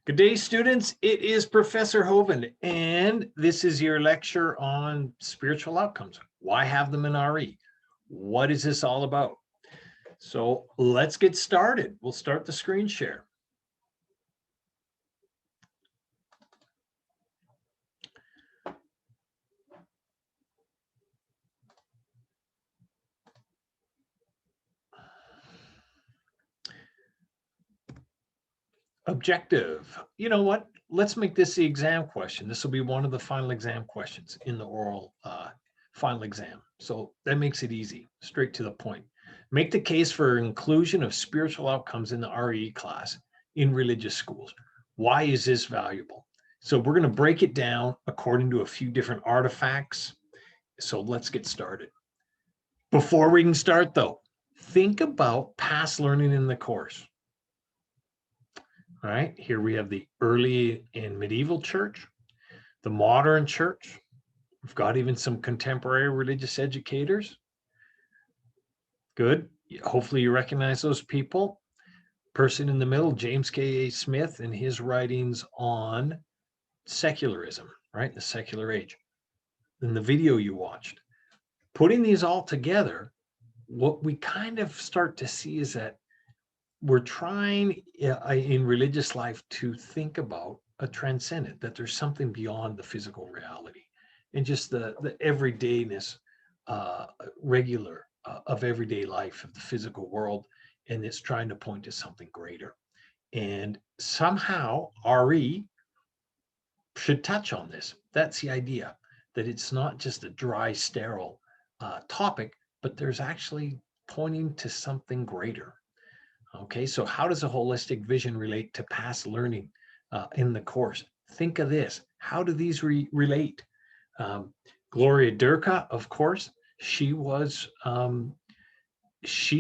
Good day, students. It is Professor Hovind, and this is your lecture on spiritual outcomes. Why have them in RE? What is this all about? So let's get started. We'll start the screen share. Objective. You know what? Let's make this the exam question. This will be one of the final exam questions in the oral final exam. So that makes it easy, straight to the point. Make the case for inclusion of spiritual outcomes in the RE class in religious schools. Why is this valuable? So we're going to break it down according to a few different artifacts. So let's get started. Before we can start though, think about past learning in the course. All right, here we have the early and medieval church, the modern church. We've got even some contemporary religious educators. Good. Hopefully you recognize those people. Person in the middle, James K.A. Smith, and his writings on secularism, right? The secular age. In the video you watched. Putting these all together, what we kind of start to see is that we're trying in religious life to think about a transcendent, that there's something beyond the physical reality and just the everydayness, regular of everyday life of the physical world. And it's trying to point to something greater. And somehow RE should touch on this. That's the idea, that it's not just a dry, sterile topic, but there's actually pointing to something greater. Okay, so how does a holistic vision relate to past learning in the course? Think of this. How do these relate? Gloria Durka, of course, she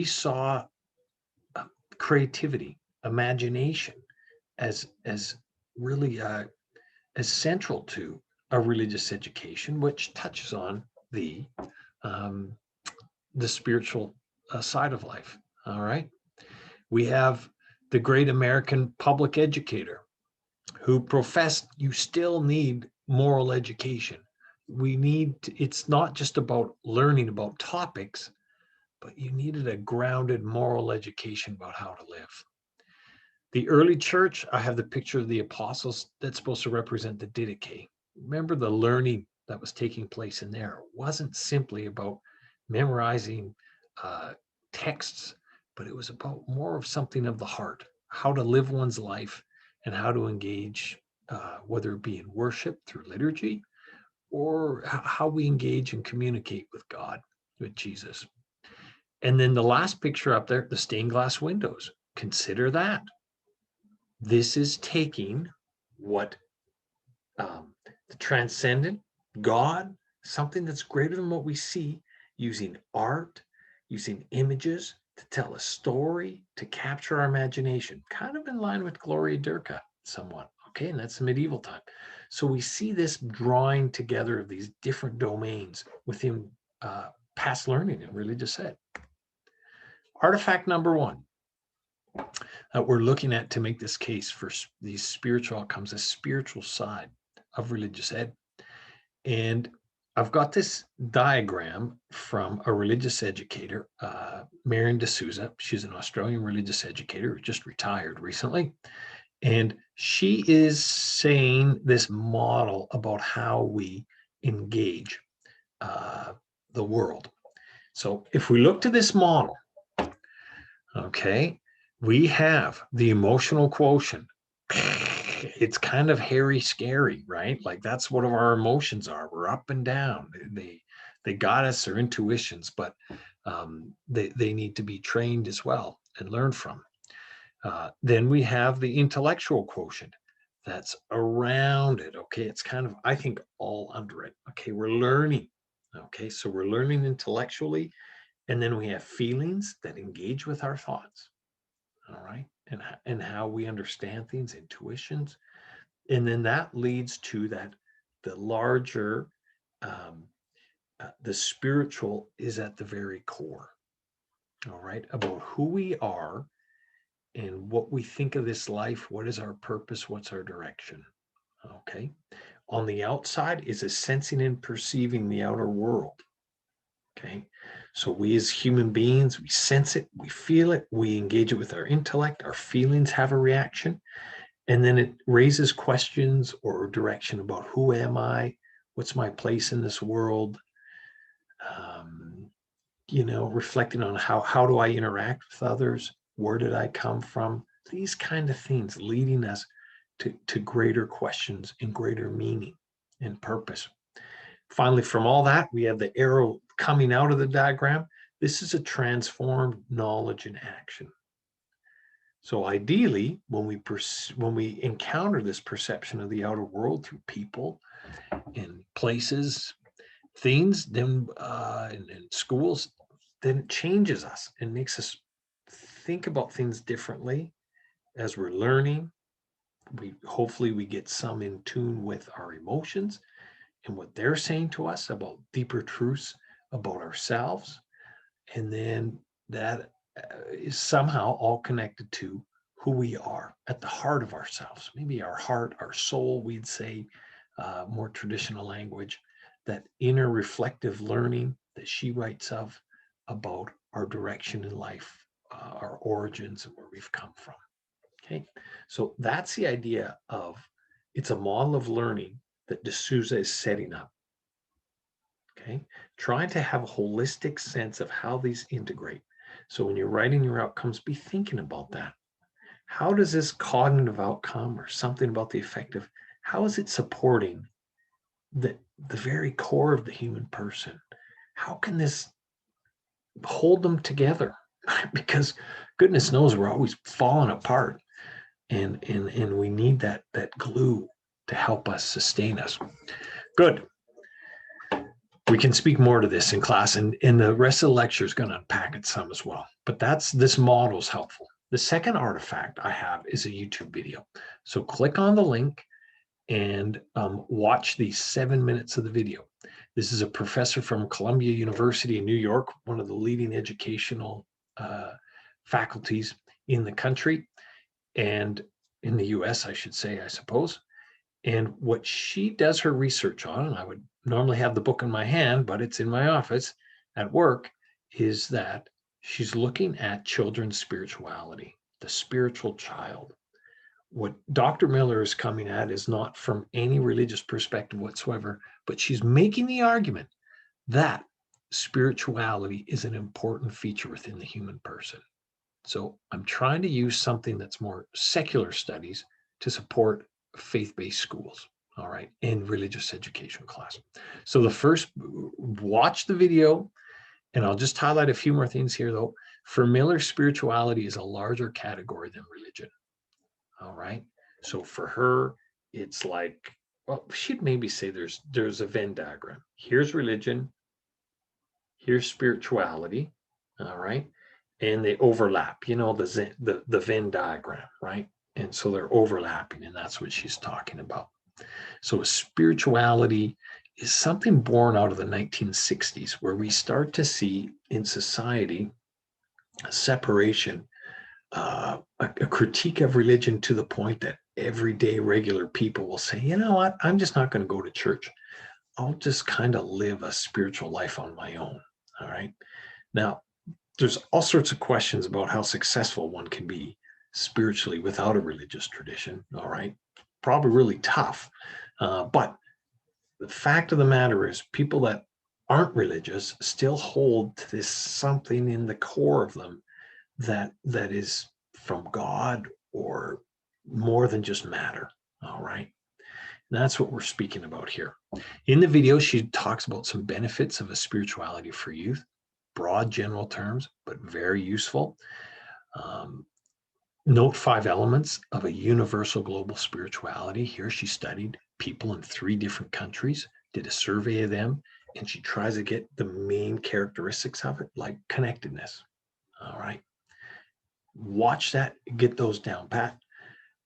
saw creativity, imagination as really as central to a religious education, which touches on the spiritual side of life. All right. We have the great American public educator who professed you still need moral education. It's not just about learning about topics, but you needed a grounded moral education about how to live. The early church, I have the picture of the apostles that's supposed to represent the Didache. Remember the learning that was taking place in there. It wasn't simply about memorizing texts, but it was about more of something of the heart, how to live one's life and how to engage, whether it be in worship through liturgy or how we engage and communicate with God, with Jesus. And then the last picture up there, the stained glass windows. Consider that. This is taking what the transcendent, God, something that's greater than what we see, using art, using images to tell a story, to capture our imagination, kind of in line with Gloria Durka somewhat. Okay, and that's the medieval time. So we see this drawing together of these different domains within past learning in religious ed. Artifact number one that we're looking at to make this case for these spiritual outcomes, the spiritual side of religious ed. And I've got this diagram from a religious educator, Marion D'Souza. She's an Australian religious educator who just retired recently. And she is saying this model about how we engage the world. So if we look to this model, okay, we have the emotional quotient. It's kind of hairy, scary, right? Like that's what our emotions are. We're up and down. They got us, their intuitions, but they need to be trained as well and learn from. Then we have the intellectual quotient that's around it. Okay, it's kind of, I think, all under it. Okay, we're learning. Okay, so we're learning intellectually, and then we have feelings that engage with our thoughts. All right, and how we understand things, intuitions, and then that leads to that the larger, the spiritual is at the very core. All right, about who we are and what we think of this life. What is our purpose? What's our direction? Okay. On the outside is a sensing and perceiving the outer world. Okay. So we as human beings, we sense it, we feel it, we engage it with our intellect, our feelings have a reaction, and then it raises questions or direction about who am I? What's my place in this world? Reflecting on how do I interact with others? Where did I come from? These kind of things leading us to greater questions and greater meaning and purpose. Finally, from all that, we have the arrow coming out of the diagram. This is a transformed knowledge in action. So ideally, when we encounter this perception of the outer world through people and places, things, then in schools, then it changes us and makes us think about things differently as we're learning. Hopefully we get some in tune with our emotions and what they're saying to us about deeper truths about ourselves. And then that is somehow all connected to who we are at the heart of ourselves. Maybe our heart, our soul, we'd say, more traditional language, that inner reflective learning that she writes of about our direction in life, our origins, and where we've come from. Okay, so that's the idea of, it's a model of learning that D'Souza is setting up. Okay, trying to have a holistic sense of how these integrate. So when you're writing your outcomes, be thinking about that. How does this cognitive outcome or something about the affective, how is it supporting the very core of the human person? How can this hold them together? Because goodness knows we're always falling apart, and we need that glue to help us sustain us. Good. We can speak more to this in class, and the rest of the lecture is going to unpack it some as well. But this model is helpful. The second artifact I have is a YouTube video. So click on the link and watch these 7 minutes of the video. This is a professor from Columbia University in New York, one of the leading educational faculties in the country, and in the US, I should say, I suppose. And what she does her research on, and I would normally have the book in my hand, but it's in my office at work, is that she's looking at children's spirituality, the spiritual child. What Dr. Miller is coming at is not from any religious perspective whatsoever, but she's making the argument that spirituality is an important feature within the human person. So I'm trying to use something that's more secular studies to support faith-based schools, all right, and religious education class. So the first, watch the video, and I'll just highlight a few more things here though. For Miller, spirituality is a larger category than religion. All right. So for her, it's like, well, she'd maybe say there's a Venn diagram. Here's religion, here's spirituality, all right, and they overlap. The Venn diagram, right? And so they're overlapping, and that's what she's talking about. So spirituality is something born out of the 1960s, where we start to see in society a separation, a critique of religion to the point that everyday regular people will say, you know what, I'm just not going to go to church. I'll just kind of live a spiritual life on my own. All right. Now, there's all sorts of questions about how successful one can be spiritually without a religious tradition. All right. Probably really tough. But the fact of the matter is, people that aren't religious still hold to this something in the core of them that is from God or more than just matter. All right. And that's what we're speaking about here. In the video, she talks about some benefits of a spirituality for youth, broad general terms, but very useful. Note 5 elements of a universal global spirituality. Here she studied people in 3 different countries, did a survey of them, and she tries to get the main characteristics of it, like connectedness. All right. Watch that, get those down pat.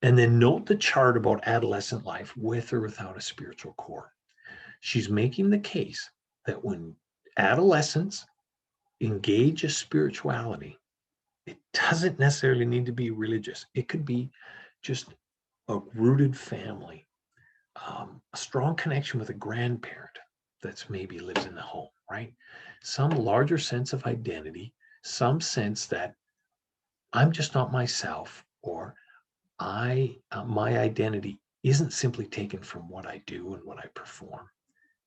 And then note the chart about adolescent life with or without a spiritual core. She's making the case that when adolescents engage a spirituality, It doesn't necessarily need to be religious. It could be just a rooted family, a strong connection with a grandparent that's maybe lives in the home, right? Some larger sense of identity, some sense that I'm just not myself, or my identity isn't simply taken from what I do and what I perform,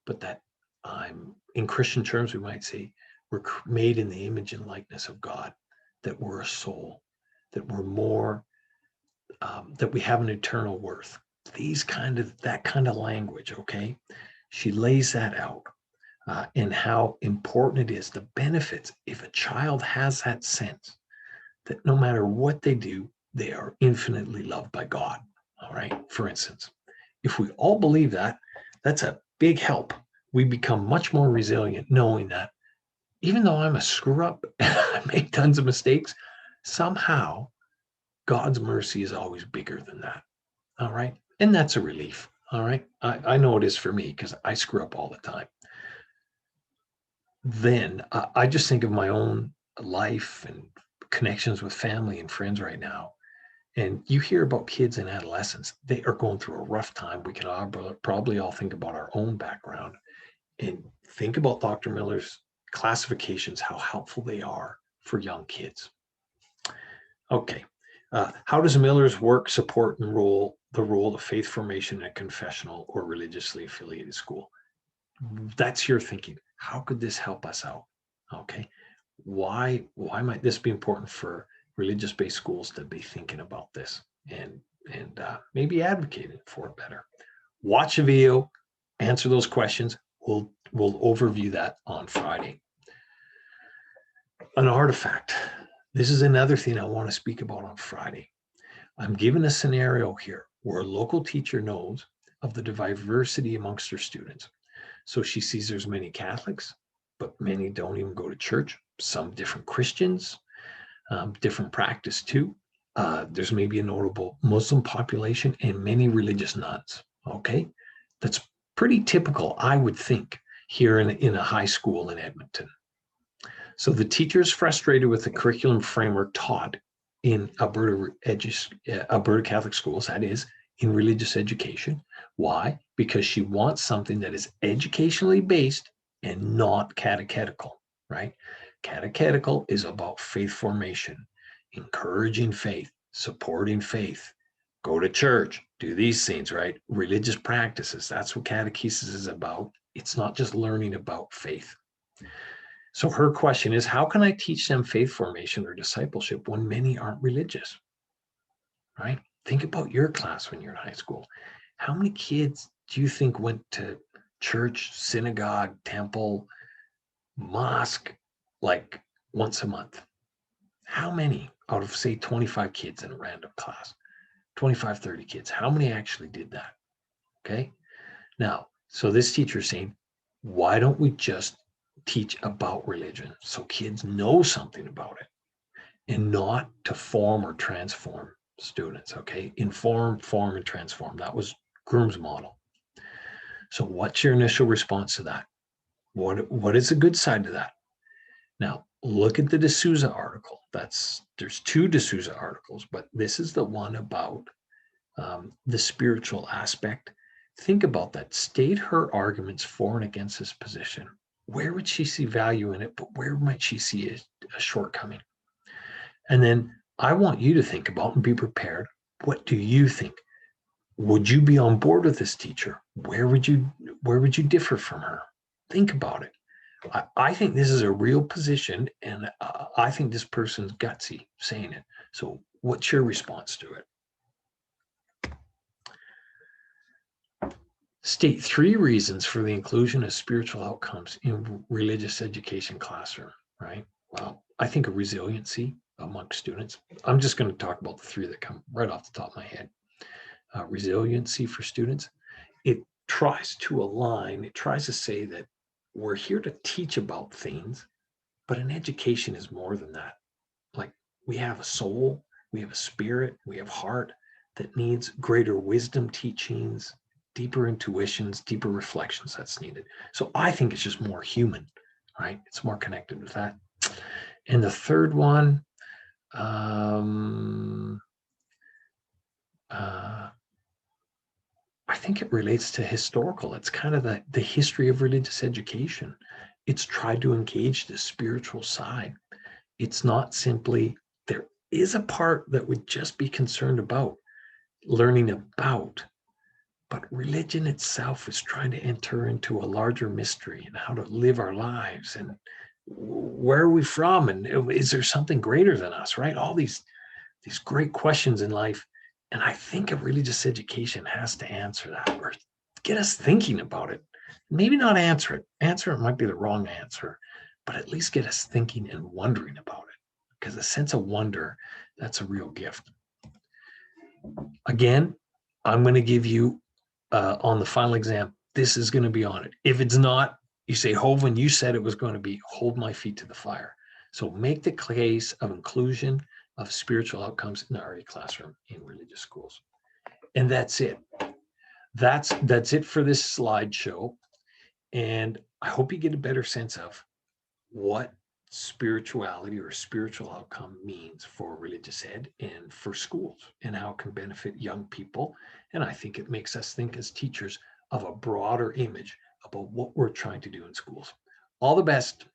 but that I'm, in Christian terms, we might say, we're made in the image and likeness of God, that we're a soul, that we're more, that we have an eternal worth. That kind of language, okay? She lays that out, and how important it is, the benefits, if a child has that sense that no matter what they do, they are infinitely loved by God. All right. For instance, if we all believe that, that's a big help. We become much more resilient knowing that even though I'm a screw up, I make tons of mistakes, somehow God's mercy is always bigger than that. All right. And that's a relief. All right. I know it is for me because I screw up all the time. Then I just think of my own life and connections with family and friends right now. And you hear about kids in adolescence, they are going through a rough time. We can probably all think about our own background and think about Dr. Miller's classifications, how helpful they are for young kids. Okay. How does Miller's work support and the role of faith formation in a confessional or religiously affiliated school? That's your thinking. How could this help us out? Okay. Why might this be important for religious-based schools to be thinking about this and maybe advocating for it better? Watch a video, answer those questions. We'll overview that on Friday. An artifact. This is another thing I want to speak about on Friday. I'm given a scenario here where a local teacher knows of the diversity amongst her students. So she sees there's many Catholics, but many don't even go to church. Some different Christians, different practice too. There's maybe a notable Muslim population and many religious nuns. Okay, that's pretty typical, I would think, here in a high school in Edmonton. So the teacher is frustrated with the curriculum framework taught in Alberta Catholic schools, that is, in religious education. Why? Because she wants something that is educationally based and not catechetical, right? Catechetical is about faith formation, encouraging faith, supporting faith, go to church, do these things, right? Religious practices, that's what catechesis is about. It's not just learning about faith. So her question is, how can I teach them faith formation or discipleship when many aren't religious, right? Think about your class when you're in high school. How many kids do you think went to church, synagogue, temple, mosque, like once a month? How many out of, say, 25 kids in a random class, 25, 30 kids, how many actually did that? Okay. Now, so this teacher is saying, why don't we just teach about religion so kids know something about it and not to form or transform students? Okay. Inform, form, and transform. That was Groom's model. So what's your initial response to that? What is the good side to that? Now, look at the D'Souza article. There's two D'Souza articles, but this is the one about the spiritual aspect. Think about that. State her arguments for and against this position. Where would she see value in it, but where might she see a shortcoming? And then I want you to think about and be prepared. What do you think? Would you be on board with this teacher? Where would you differ from her? Think about it. I think this is a real position, and I think this person's gutsy saying it. So what's your response to it? State 3 reasons for the inclusion of spiritual outcomes in religious education classroom, right? Well, I think of resiliency amongst students. I'm just going to talk about the 3 that come right off the top of my head. Resiliency for students. It tries to say that we're here to teach about things, but an education is more than that. Like, we have a soul, we have a spirit, we have heart that needs greater wisdom teachings, deeper intuitions, deeper reflections that's needed. So I think it's just more human, right? It's more connected with that. And the third one, I think it relates to historical. It's kind of the history of religious education. It's tried to engage the spiritual side. It's not simply, there is a part that would just be concerned about learning about, but religion itself is trying to enter into a larger mystery and how to live our lives and where are we from and is there something greater than us, right? All these great questions in life. And I think a religious education has to answer that or get us thinking about it. Maybe not answer it. Answer it might be the wrong answer, but at least get us thinking and wondering about it. Because a sense of wonder, that's a real gift. Again, I'm going to give you on the final exam, this is going to be on it. If it's not, you say, Hovind, you said it was going to be, hold my feet to the fire. So make the case of inclusion of spiritual outcomes in the RE classroom in religious schools. And that's it. That's it for this slideshow. And I hope you get a better sense of what spirituality or spiritual outcome means for religious ed and for schools and how it can benefit young people. And I think it makes us think as teachers of a broader image about what we're trying to do in schools. All the best.